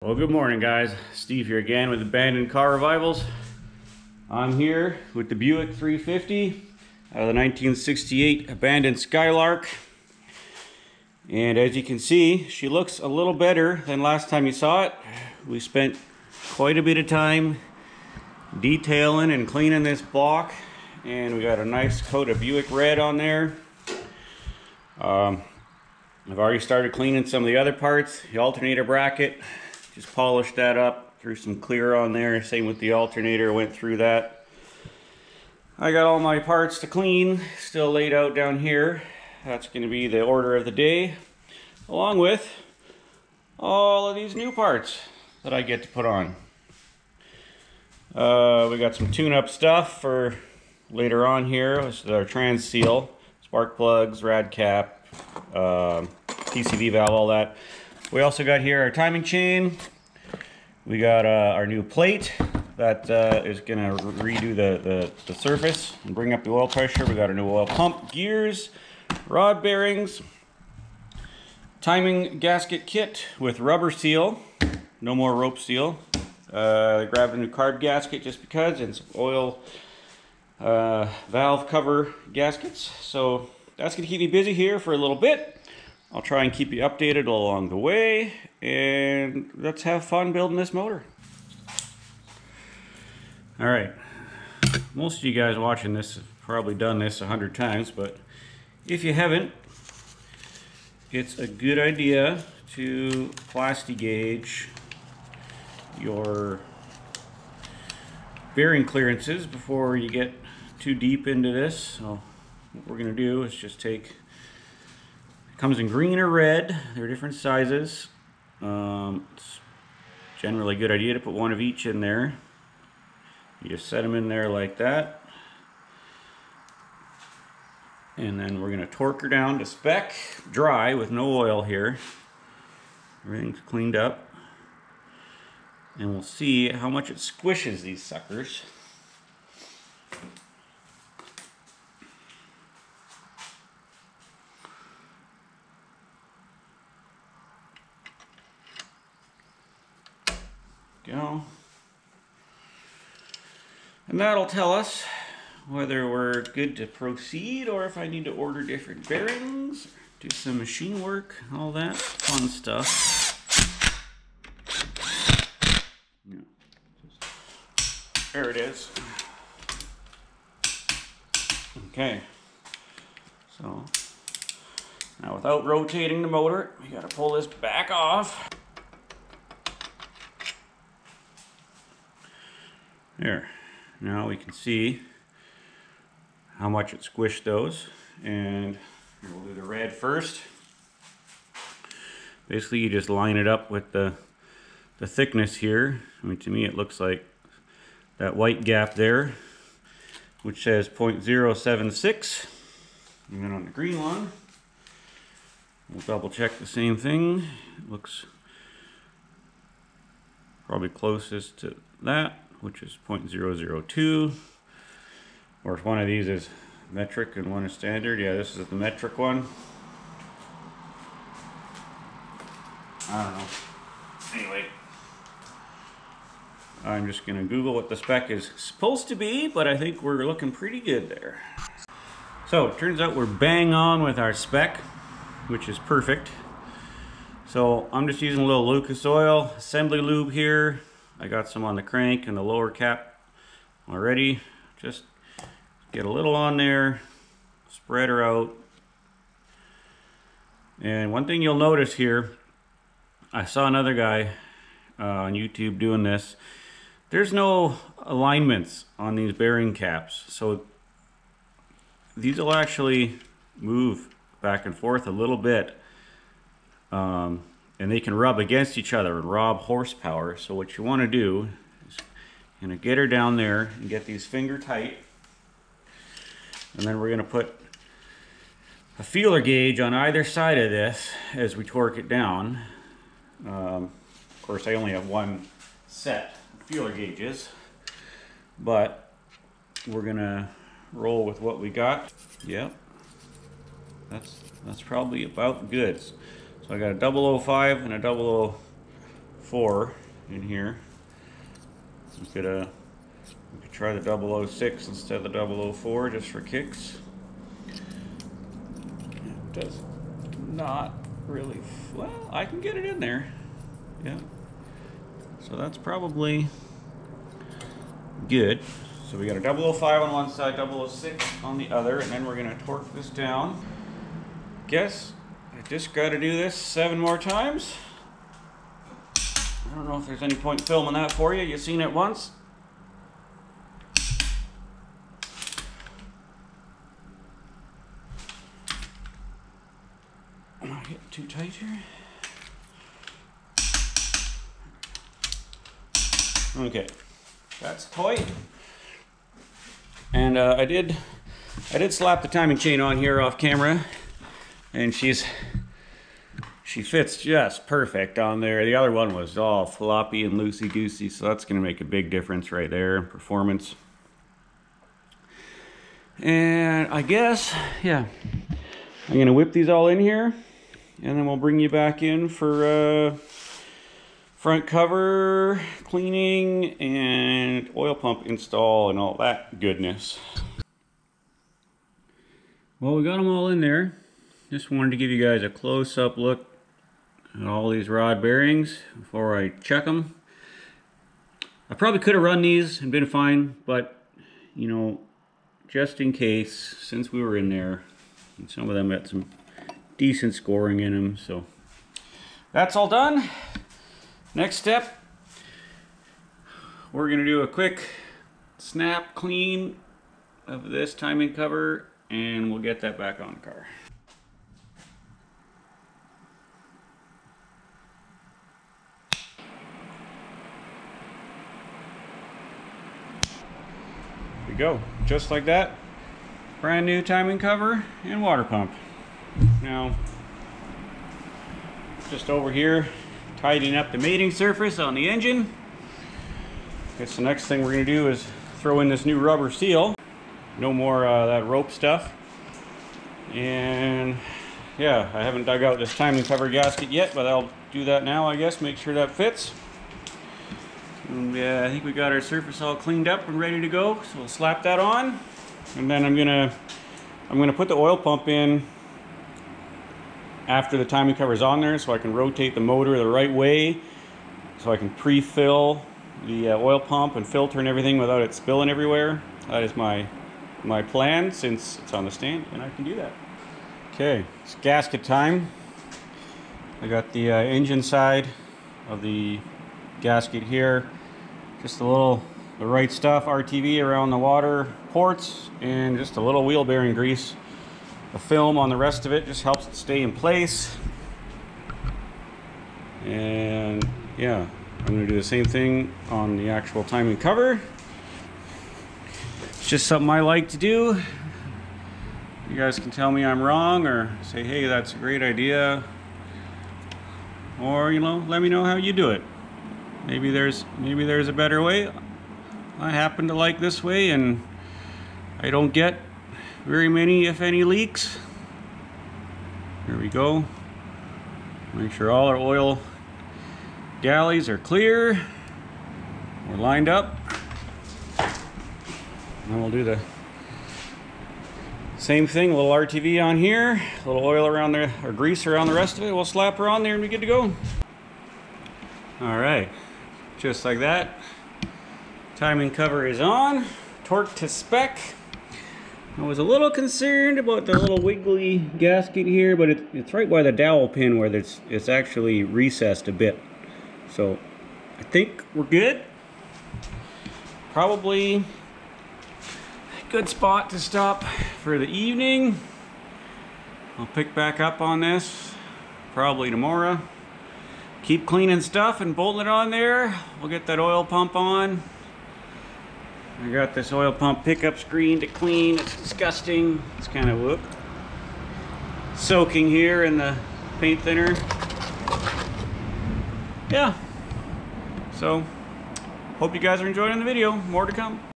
Well, good morning, guys. Steve here again with Abandoned Car Revivals. I'm here with the Buick 350 out of the 1968 abandoned Skylark. And as you can see, she looks a little better than last time you saw it. We spent quite a bit of time detailing and cleaning this block, and we got a nice coat of Buick red on there. I've already started cleaning some of the other parts. The alternator bracket, just polished that up, threw some clear on there. Same with the alternator, went through that. I got all my parts to clean still laid out down here. That's going to be the order of the day, along with all of these new parts that I get to put on. We got some tune-up stuff for later on here. This is our trans seal, spark plugs, rad cap, PCV valve, all that. We also got here our timing chain. We got our new plate that is going to redo the surface and bring up the oil pressure. We got our new oil pump, gears, rod bearings, timing gasket kit with rubber seal, no more rope seal. I grabbed a new carb gasket just because, and some oil valve cover gaskets. So that's going to keep me busy here for a little bit. I'll try and keep you updated along the way, and let's have fun building this motor. All right, most of you guys watching this have probably done this 100 times, but if you haven't, it's a good idea to plasti gauge your bearing clearances before you get too deep into this. So what we're going to do is just take, comes in green or red. They're different sizes. It's generally a good idea to put one of each in there. You just set them in there like that. And then we're going to torque her down to spec, dry with no oil here. Everything's cleaned up. And we'll see how much it squishes these suckers. Go. And that'll tell us whether we're good to proceed or if I need to order different bearings, do some machine work, all that fun stuff. Yeah. There it is. Okay. So now without rotating the motor, we got to pull this back off. There. Now we can see how much it squished those, and we'll do the red first. Basically, you just line it up with the thickness here. I mean, to me, it looks like that white gap there, which says 0.076. And then on the green one, we'll double check the same thing. It looks probably closest to that, which is 0.002, or if one of these is metric and one is standard. Yeah, this is the metric one. I don't know. Anyway, I'm just going to Google what the spec is supposed to be, but I think we're looking pretty good there. So it turns out we're bang on with our spec, which is perfect. So I'm just using a little Lucas Oil assembly lube here. I got some on the crank and the lower cap already. Just get a little on there, spread her out. And one thing you'll notice here, I saw another guy on YouTube doing this. There's no alignments on these bearing caps, so these will actually move back and forth a little bit. And they can rub against each other and rob horsepower. So what you want to do is going to get her down there and get these finger tight. And then we're going to put a feeler gauge on either side of this as we torque it down. Of course, I only have one set of feeler gauges, but we're going to roll with what we got. Yep, that's probably about good. So I got a 005 and a 004 in here. We could try the 006 instead of the 004 just for kicks. It does not really, well, I can get it in there. Yeah. So that's probably good. So we got a 005 on one side, 006 on the other, and then we're gonna torque this down. Guess I just gotta do this 7 more times. I don't know if there's any point filming that for you. You've seen it once. I'm not getting too tight here. Okay, that's tight. And I did slap the timing chain on here off camera, and she fits just perfect on there. The other one was all floppy and loosey-goosey, so that's going to make a big difference right there in performance. And I guess, yeah, I'm going to whip these all in here, and then we'll bring you back in for front cover cleaning and oil pump install and all that goodness. Well, we got them all in there. Just wanted to give you guys a close-up look at all these rod bearings before I check them. I probably could have run these and been fine, but you know, just in case, since we were in there, and some of them had some decent scoring in them, so that's all done. Next step, we're going to do a quick snap clean of this timing cover, and we'll get that back on the car. There we go, just like that. Brand new timing cover and water pump. Now, just over here, tidying up the mating surface on the engine. Guess the next thing we're going to do is throw in this new rubber seal. No more that rope stuff. And yeah, I haven't dug out this timing cover gasket yet, but I'll do that now, I guess, make sure that fits. And yeah, I think we got our surface all cleaned up and ready to go, so we'll slap that on. And then I'm gonna put the oil pump in after the timing cover is on there, so I can rotate the motor the right way, so I can pre-fill the oil pump and filter and everything without it spilling everywhere. That is my plan, since it's on the stand, and I can do that. Okay, it's gasket time. I got the engine side of the gasket here. Just the right stuff, RTV around the water ports, and just a little wheel bearing grease. The film on the rest of it just helps it stay in place. And yeah, I'm going to do the same thing on the actual timing cover. It's just something I like to do. You guys can tell me I'm wrong, or say, hey, that's a great idea, or you know, let me know how you do it. Maybe there's a better way. I happen to like this way, and I don't get very many, if any, leaks. Here we go. Make sure all our oil galleys are clear. We're lined up. And we'll do the same thing, a little RTV on here, a little oil around there, or grease around the rest of it. We'll slap her on there and we're good to go. All right, just like that. Timing cover is on, torque to spec. I was a little concerned about the little wiggly gasket here, but it's right by the dowel pin where it's actually recessed a bit. So I think we're good. Probably a good spot to stop for the evening. I'll pick back up on this probably tomorrow. Keep cleaning stuff and bolting it on there. We'll get that oil pump on. I got this oil pump pickup screen to clean. It's disgusting. It's kind of soaking here in the paint thinner. Yeah. So, hope you guys are enjoying the video. More to come.